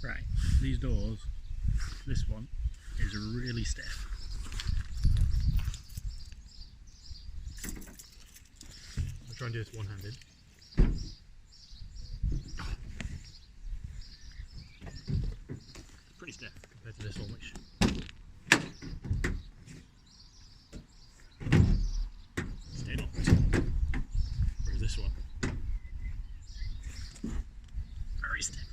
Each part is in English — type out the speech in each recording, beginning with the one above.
Right, these doors, this one is really stiff. I'll try and do this one-handed. Pretty stiff compared to this one, which stayed locked. Whereas this one, very stiff.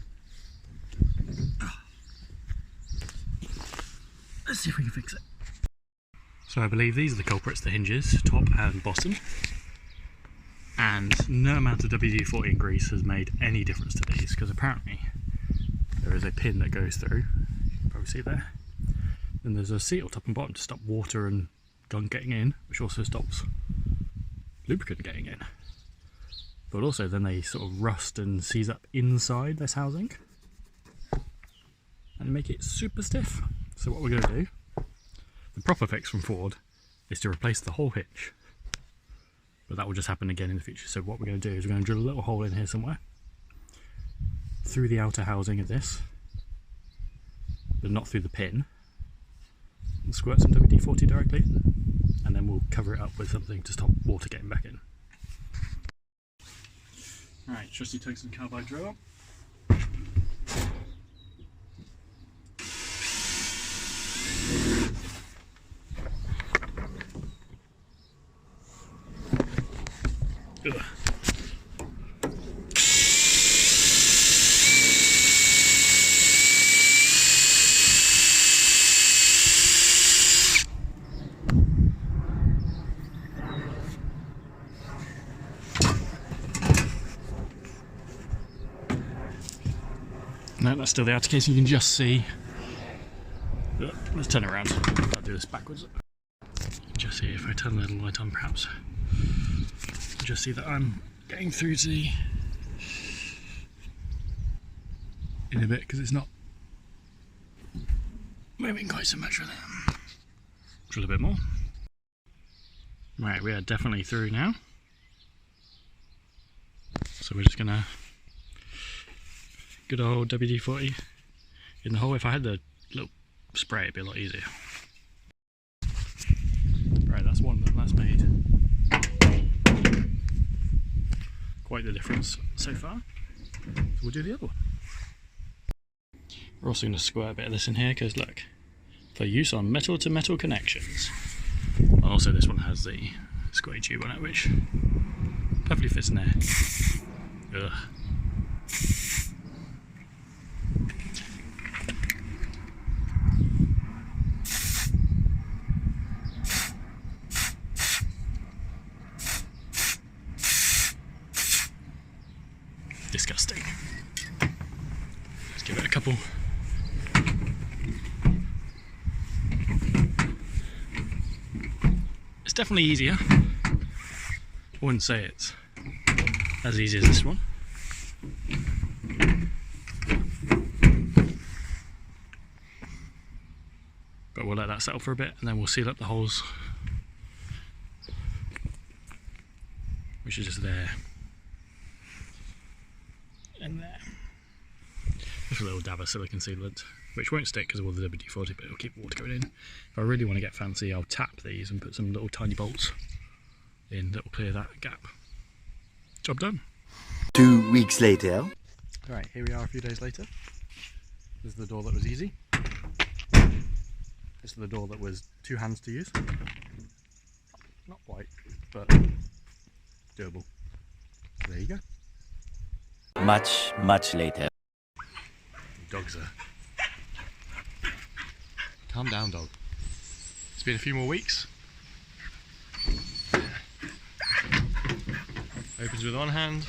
Let's see if we can fix it. So I believe these are the culprits, the hinges, top and bottom. And no amount of WD-40 and grease has made any difference to these, because apparently there is a pin that goes through, you can probably see there. Then there's a seal top and bottom to stop water and gunk getting in, which also stops lubricant getting in. But also then they sort of rust and seize up inside this housing and make it super stiff. So what we're going to do, the proper fix from Ford, is to replace the whole hitch. But that will just happen again in the future. So what we're going to do is we're going to drill a little hole in here somewhere, through the outer housing of this, but not through the pin, and squirt some WD-40 directly in, and then we'll cover it up with something to stop water getting back in. Alright, trusty tungsten carbide drill. Ugh. No, that's still the outer case. You can just see. Let's turn it around. I'll do this backwards. Just see if I turn the light on, perhaps. Just see that I'm getting through to the in a bit because it's not moving quite so much with it. Drill a bit more. Right, we are definitely through now. So we're just gonna good old WD-40 in the hole. If I had the little spray, it'd be a lot easier. Right, that's one that's made quite the difference so far. So we'll do the other one. We're also going to squirt a bit of this in here because look, for use on metal to metal connections. And also this one has the squirty tube on it, which perfectly fits in there. Ugh. Disgusting. Let's give it a couple. It's definitely easier. I wouldn't say it's as easy as this one. But we'll let that settle for a bit and then we'll seal up the holes, which is just there. And there. Just a little dab of silicone sealant, which won't stick because of all the WD-40, but it'll keep water going in. If I really want to get fancy, I'll tap these and put some little tiny bolts in that will clear that gap. Job done. 2 weeks later. Alright, here we are a few days later. This is the door that was easy. This is the door that was 2 hands to use. Not quite, but doable. So there you go. Much, much later. Dogs are... Calm down, dog. It's been a few more weeks. Opens with one hand,